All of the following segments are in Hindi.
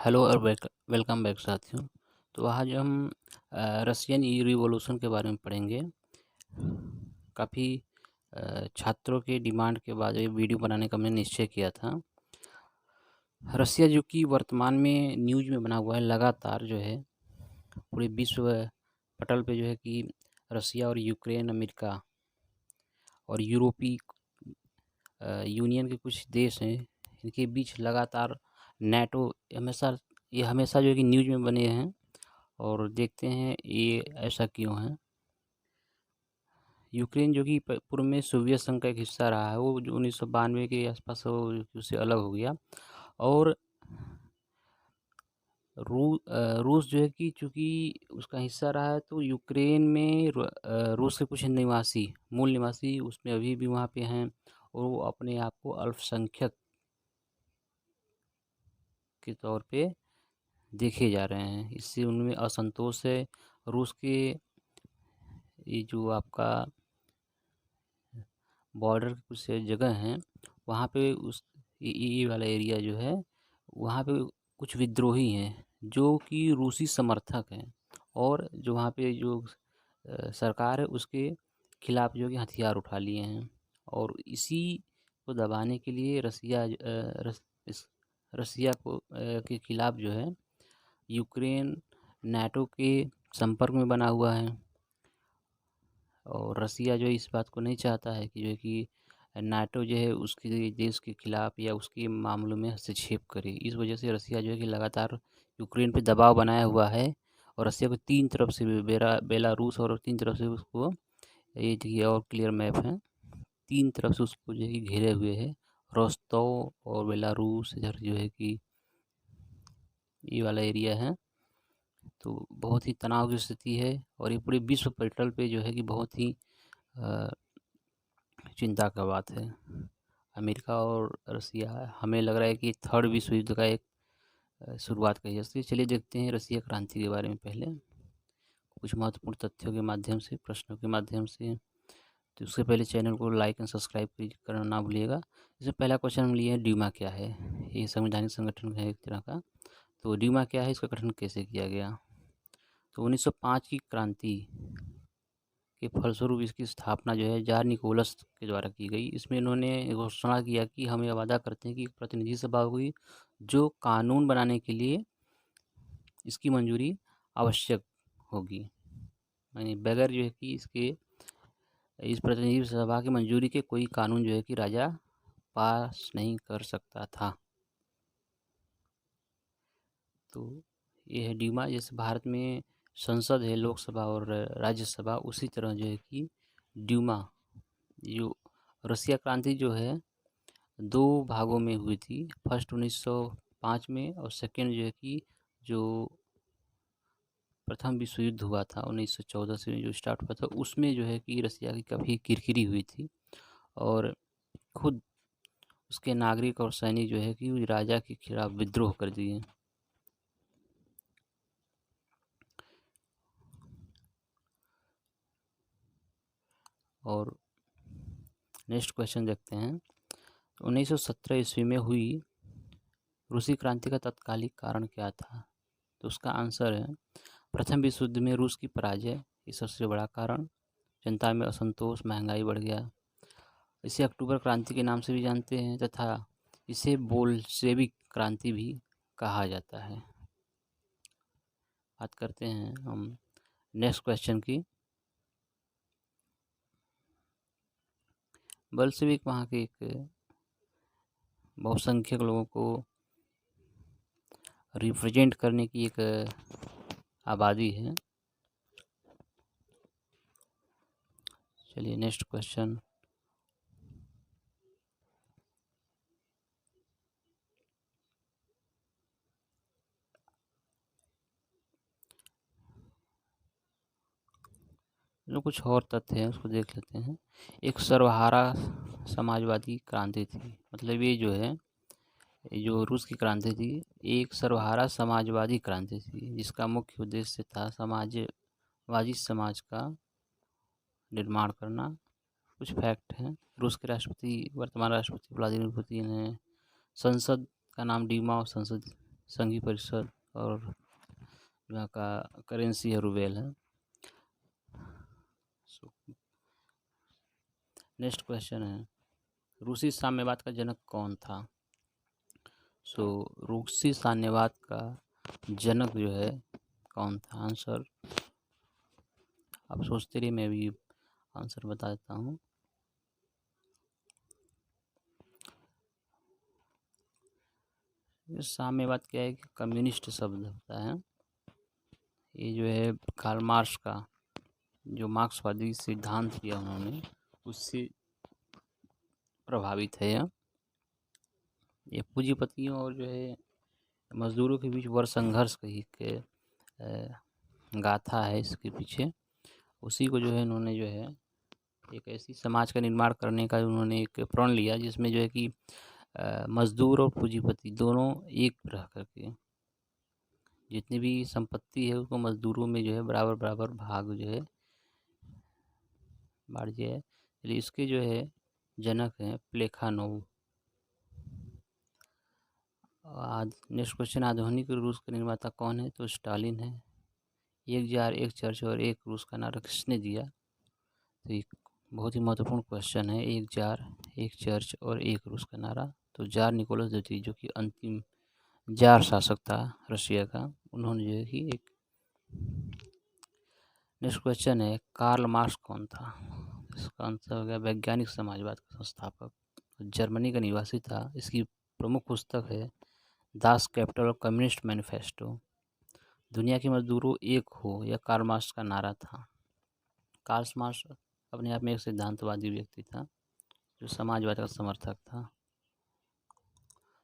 हेलो और वेलकम बैक साथियों। तो आज हम रशियन रिवॉल्यूशन के बारे में पढ़ेंगे। काफ़ी छात्रों के डिमांड के बाद ये वीडियो बनाने का मैंने निश्चय किया था। रसिया जो कि वर्तमान में न्यूज़ में बना हुआ है, लगातार जो है पूरे विश्व पटल पे जो है कि रसिया और यूक्रेन, अमेरिका और यूरोपीय यूनियन के कुछ देश हैं, इनके बीच लगातार नेटो हमेशा जो है कि न्यूज़ में बने हैं। और देखते हैं ये ऐसा क्यों है। यूक्रेन जो कि पूर्व में सोवियत संघ का एक हिस्सा रहा है, वो जो 1992 के आसपास वो उससे अलग हो गया। और रूस जो है कि चूँकि उसका हिस्सा रहा है, तो यूक्रेन में रूस के कुछ मूल निवासी उसमें अभी भी वहाँ पे हैं, और वो अपने आप को अल्पसंख्यक के तौर पे देखे जा रहे हैं। इससे उनमें असंतोष है। रूस के ये जो आपका बॉर्डर के कुछ जगह हैं, वहाँ पे ये वाला एरिया जो है, वहाँ पे कुछ विद्रोही हैं जो कि रूसी समर्थक हैं, और जो वहाँ पे जो सरकार है उसके खिलाफ जो कि हथियार उठा लिए हैं। और इसी को दबाने के लिए रसिया के खिलाफ जो है यूक्रेन नाटो के संपर्क में बना हुआ है। और रसिया जो है इस बात को नहीं चाहता है कि जो है कि नाटो जो है उसके देश के खिलाफ या उसके मामलों में हस्तक्षेप करे। इस वजह से रसिया जो है कि लगातार यूक्रेन पे दबाव बनाया हुआ है। और रसिया को तीन तरफ से बेलारूस और तीन तरफ से उसको, ये देखिए और क्लियर मैप है, तीन तरफ से उसको जो है कि घेरे हुए है। रोस्तोव और बेलारूस इधर जो है कि ये वाला एरिया है। तो बहुत ही तनाव की स्थिति है, और ये पूरे विश्व पटल पे जो है कि बहुत ही चिंता का बात है। अमेरिका और रसिया, हमें लग रहा है कि थर्ड विश्व युद्ध का एक शुरुआत कही जा सकती है। चलिए देखते हैं रसिया क्रांति के बारे में पहले कुछ महत्वपूर्ण तथ्यों के माध्यम से, प्रश्नों के माध्यम से। तो उससे पहले चैनल को लाइक एंड सब्सक्राइब करना ना भूलिएगा। जैसे पहला क्वेश्चन हम लिए हैं, ड्यूमा क्या है। ये संवैधानिक संगठन है एक तरह का। तो ड्यूमा क्या है, इसका गठन कैसे किया गया। तो 1905 की क्रांति के फलस्वरूप इसकी स्थापना जो है जार निकोलस के द्वारा की गई। इसमें इन्होंने घोषणा किया कि हम ये वादा करते हैं कि एक प्रतिनिधि सभा होगी जो कानून बनाने के लिए इसकी मंजूरी आवश्यक होगी। यानी बगैर जो है कि इस प्रतिनिधि सभा की मंजूरी के कोई कानून जो है कि राजा पास नहीं कर सकता था। तो ये है ड्यूमा। जैसे भारत में संसद है, लोकसभा और राज्यसभा, उसी तरह जो है कि ड्यूमा, जो रसिया क्रांति जो है दो भागों में हुई थी। फर्स्ट 1905 में, और सेकेंड जो है कि जो प्रथम विश्व युद्ध हुआ था 1914 से जो स्टार्ट हुआ था, उसमें जो है कि रसिया की काफ़ी किरकिरी हुई थी। और खुद उसके नागरिक और सैनिक जो है कि राजा के खिलाफ विद्रोह कर दिए। और नेक्स्ट क्वेश्चन देखते हैं। 1917 ईस्वी में हुई रूसी क्रांति का तत्कालिक कारण क्या था। तो उसका आंसर है प्रथम विश्व युद्ध में रूस की पराजय, ये सबसे बड़ा कारण। जनता में असंतोष, महंगाई बढ़ गया। इसे अक्टूबर क्रांति के नाम से भी जानते हैं, तथा इसे बोल्शेविक क्रांति भी कहा जाता है। बात करते हैं हम नेक्स्ट क्वेश्चन की। बोल्शेविक वहाँ के एक बहुसंख्यक लोगों को रिप्रेजेंट करने की एक आबादी है। चलिए नेक्स्ट क्वेश्चन। जो कुछ और तथ्य हैं उसको देख लेते हैं। एक सर्वहारा समाजवादी क्रांति थी। मतलब ये जो है, ये जो रूस की क्रांति थी, एक सर्वहारा समाजवादी क्रांति थी, जिसका मुख्य उद्देश्य था समाजवादी समाज का निर्माण करना। कुछ फैक्ट हैं। रूस के राष्ट्रपति, वर्तमान राष्ट्रपति व्लादिमीर पुतिन हैं। संसद का नाम डीमा और संसद संघीय परिषद और यहाँ का करेंसी है रूबेल है। नेक्स्ट क्वेश्चन है, रूसी साम्यवाद का जनक कौन था? रूसी साम्यवाद का जनक जो है कौन था? आंसर आप सोचते रहिए, मैं भी आंसर बता देता हूँ। साम्यवाद क्या है कि कम्युनिस्ट शब्द होता है। ये जो है कार्ल मार्क्स का जो मार्क्सवादी सिद्धांत किया उन्होंने, उससे प्रभावित है। ये पूंजीपतियों और जो है मजदूरों के बीच वर्ग संघर्ष के गाथा है इसके पीछे। उसी को जो है इन्होंने जो है एक ऐसी समाज का निर्माण करने का उन्होंने एक प्रण लिया जिसमें जो है कि मजदूर और पूंजीपति दोनों एक रह करके जितनी भी संपत्ति है उसको मजदूरों में जो है बराबर बराबर भाग जो है बांट दिया है। चलिए इसके जो है जनक हैं प्लेखानोव। आज नेक्स्ट क्वेश्चन, आधुनिक रूस का निर्माता कौन है? तो स्टालिन है। एक जार एक चर्च और एक रूस का नारा किसने दिया? तो एक बहुत ही महत्वपूर्ण क्वेश्चन है, एक जार एक चर्च और एक रूस का नारा। तो जार निकोलस द्वितीय जो कि अंतिम जार शासक था रशिया का, उन्होंने जो है कि एक। नेक्स्ट क्वेश्चन है, कार्ल मार्क्स कौन था? इसका आंसर हो गया वैज्ञानिक समाजवाद का संस्थापक, जर्मनी का निवासी था। इसकी प्रमुख पुस्तक है दास कैपिटल और कम्युनिस्ट मैनिफेस्टो। दुनिया के मजदूरों एक हो यह कार्ल मार्क्स का नारा था। कार्ल मार्क्स अपने आप में एक सिद्धांतवादी व्यक्ति था जो समाजवाद का समर्थक था।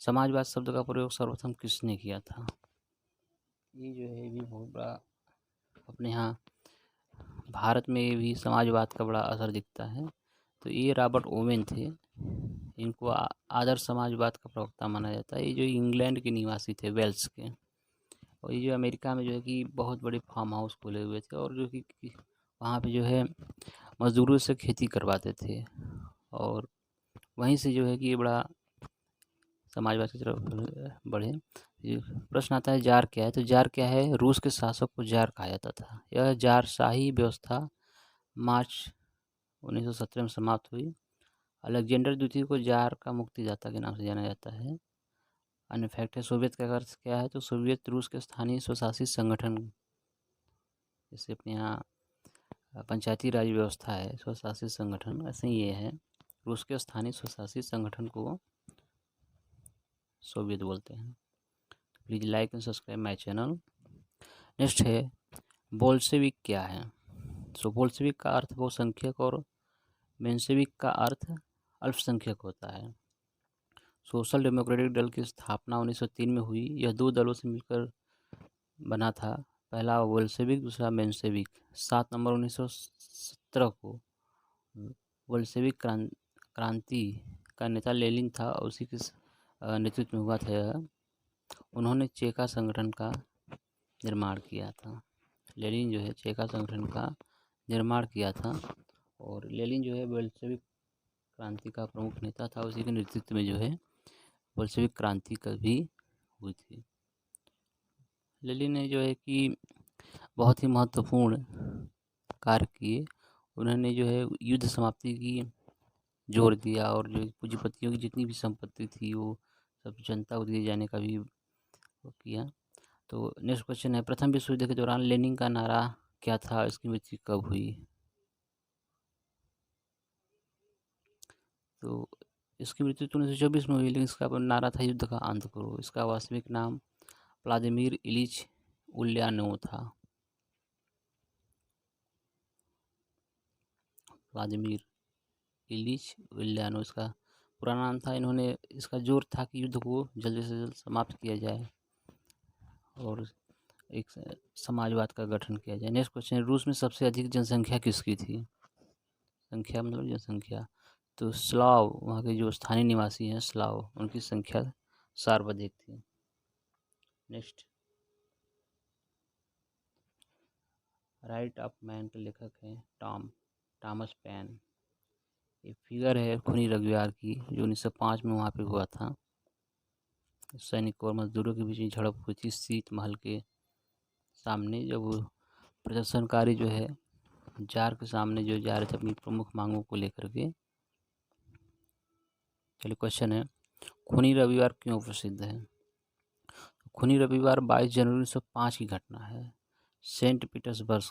समाजवाद शब्द का प्रयोग सर्वप्रथम किसने किया था? ये जो है भी बहुत बड़ा अपने यहाँ भारत में भी समाजवाद का बड़ा असर दिखता है। तो ये रॉबर्ट ओवेन थे, इनको आदर्श समाजवाद का प्रवक्ता माना जाता है। ये जो इंग्लैंड के निवासी थे, वेल्स के, और ये जो अमेरिका में जो है कि बहुत बड़े फार्म हाउस खोले हुए थे और जो कि वहाँ पे जो है मजदूरों से खेती करवाते थे और वहीं से जो है कि ये बड़ा समाजवाद की तरफ बढ़े। ये प्रश्न आता है जार क्या है? तो जार क्या है? रूस के शासक को जार कहा जाता था। यह जारशाही व्यवस्था मार्च 1917 में समाप्त हुई। अलेक्जेंडर द्वितीय को जार का मुक्तिदाता के नाम से जाना जाता है। अन्य फैक्ट है, सोवियत का अर्थ क्या है? तो सोवियत रूस के स्थानीय स्वशासित संगठन, जैसे अपने यहाँ पंचायती राज व्यवस्था है, स्वशासित संगठन, ऐसे ही ये है। रूस के स्थानीय स्वशासित संगठन को सोवियत बोलते हैं। Please like and subscribe my channel. Next है बोल्शेविक क्या है? बोल्शेविक का अर्थ बहुसंख्यक और मेंशेविक का अर्थ अल्पसंख्यक होता है। सोशल डेमोक्रेटिक दल की स्थापना 1903 में हुई। यह दो दलों से मिलकर बना था, पहला बोल्शेविक, दूसरा मेंशेविक। 7 नवंबर 1917 को बोल्शेविक क्रांति का नेता लेनिन था और उसी के नेतृत्व में हुआ था यह। उन्होंने चेका संगठन का निर्माण किया था। लेनिन जो है चेका संगठन का निर्माण किया था और लेनिन जो है बोल्शेविक क्रांति का प्रमुख नेता था। उसी के नेतृत्व में जो है बोल्शेविक क्रांति का भी हुई थी। लेनिन ने जो है कि बहुत ही महत्वपूर्ण कार्य किए। उन्होंने जो है युद्ध समाप्ति की जोर दिया और जो पूंजीपतियों की जितनी भी संपत्ति थी वो सब जनता को दिए जाने का भी वो किया। तो नेक्स्ट क्वेश्चन है, प्रथम विश्व युद्ध के दौरान लेनिन का नारा क्या था? इसकी मृत्यु कब हुई? तो इसकी मृत्यु 1924 में हुई, लेकिन इसका नारा था युद्ध का अंत करो। इसका वास्तविक नाम व्लादिमीर इलिच उल्यानोव था। व्लादिमीर इलिच उल्यानोव इसका पूरा नाम था। इन्होंने इसका जोर था कि युद्ध को जल्दी से जल्द समाप्त किया जाए और एक समाजवाद का गठन किया जाए। नेक्स्ट क्वेश्चन है, रूस में सबसे अधिक जनसंख्या किसकी थी? संख्या मतलब जनसंख्या, तो स्लाव, वहाँ के जो स्थानीय निवासी हैं स्लाव, उनकी संख्या सर्वाधिक थी। नेक्स्ट, राइट ऑफ मैन के लेखक हैं टॉमस पेन। ये फिगर है खूनी रविवार की जो 1905 में वहाँ पे हुआ था। सैनिकों और मजदूरों के बीच में झड़प हुई थी शीत महल के सामने, जब वो प्रदर्शनकारी जो है जार के सामने जो जा रहे थे अपनी प्रमुख मांगों को लेकर के। चलिए क्वेश्चन है, खूनी रविवार क्यों प्रसिद्ध है? खूनी रविवार 22 जनवरी 1905 की घटना है। सेंट पीटर्सबर्ग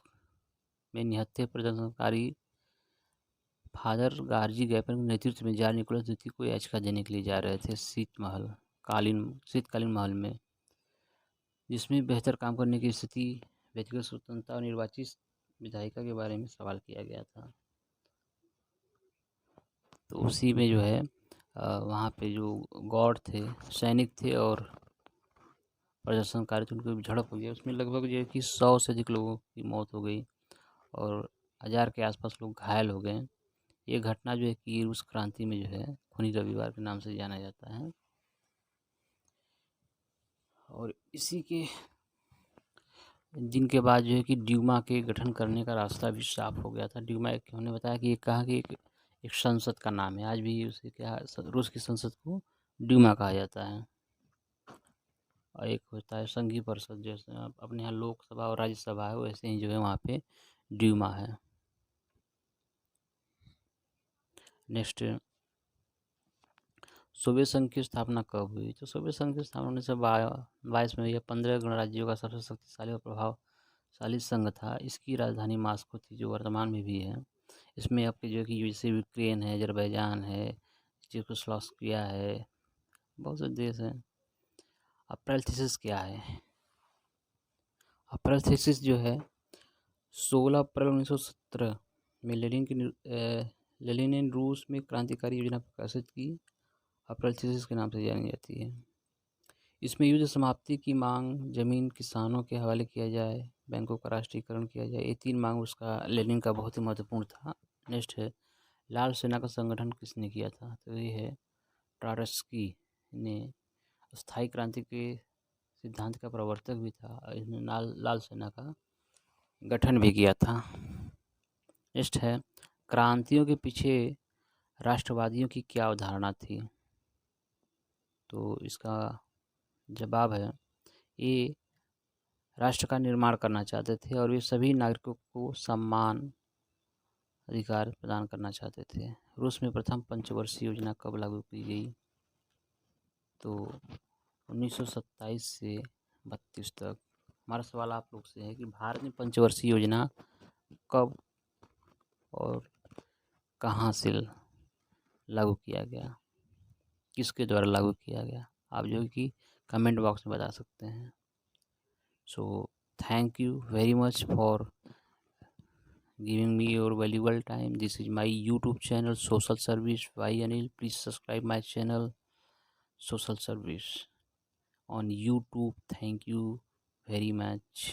में निहत्थे प्रदर्शनकारी फादर गार्जी गैपन के नेतृत्व में जार निकोलस द्वितीय को याचिका देने के लिए जा रहे थे शीतकालीन महल में, जिसमें बेहतर काम करने की स्थिति, व्यक्तिगत स्वतंत्रता और निर्वाचित विधायिका के बारे में सवाल किया गया था। तो उसी में जो है वहाँ पे जो गॉड थे, सैनिक थे और प्रदर्शनकारी थे, उनकी झड़प हो गई। उसमें लगभग जो है कि 100 से अधिक लोगों की मौत हो गई और 1000 के आसपास लोग घायल हो गए। ये घटना जो है कि रूस क्रांति में जो है खूनी रविवार के नाम से जाना जाता है। और इसी के दिन के बाद जो है कि ड्यूमा के गठन करने का रास्ता भी साफ हो गया था। ड्यूमा एक उन्होंने बताया कि कहा कि एक संसद का नाम है, आज भी उसे क्या रूस की संसद को ड्यूमा कहा जाता है। और एक होता है संघीय परिषद, जैसे अपने यहाँ लोकसभा और राज्यसभा है, वैसे ही जो है वहाँ पे ड्यूमा है। नेक्स्ट, सोवियत संघ की स्थापना कब हुई? तो सोवियत संघ की स्थापना 1922 में हुई। यह 15 गणराज्यों का सबसे शक्तिशाली और प्रभावशाली संघ था। इसकी राजधानी मॉस्को थी, जो वर्तमान में भी है। इसमें आपके जो कि जैसे यूक्रेन है, अजरबैजान है, चेकोस्लोवाकिया है, बहुत से देश हैं। अप्रैल थीसिस क्या है? अप्रैल थीसिस जो है 16 अप्रैल 1917 में लेनिन ने रूस में क्रांतिकारी योजना प्रकाशित की। अप्रैल थीसिस के नाम से जानी जाती है। इसमें युद्ध समाप्ति की मांग, जमीन किसानों के हवाले किया जाए, बैंकों का राष्ट्रीयकरण किया जाए, ये 3 मांग उसका लेनिन का बहुत ही महत्वपूर्ण था। नेक्स्ट है, लाल सेना का संगठन किसने किया था? तो ये है ट्राटस्की ने। स्थायी क्रांति के सिद्धांत का प्रवर्तक भी था और इसने लाल सेना का गठन भी किया था। नेक्स्ट है, क्रांतियों के पीछे राष्ट्रवादियों की क्या अवधारणा थी? तो इसका जवाब है, ये राष्ट्र का निर्माण करना चाहते थे और वे सभी नागरिकों को समान अधिकार प्रदान करना चाहते थे। रूस में प्रथम पंचवर्षीय योजना कब लागू की गई? तो 1927 से 32 तक। हमारा सवाल आप लोग से है कि भारत में पंचवर्षीय योजना कब और कहाँ से लागू किया गया, किसके द्वारा लागू किया गया? आप जो कि कमेंट बॉक्स में बता सकते हैं। So thank you very much for giving me your valuable time. This is my YouTube channel Social Service by Anil. Please subscribe my channel Social Service on YouTube. Thank you very much.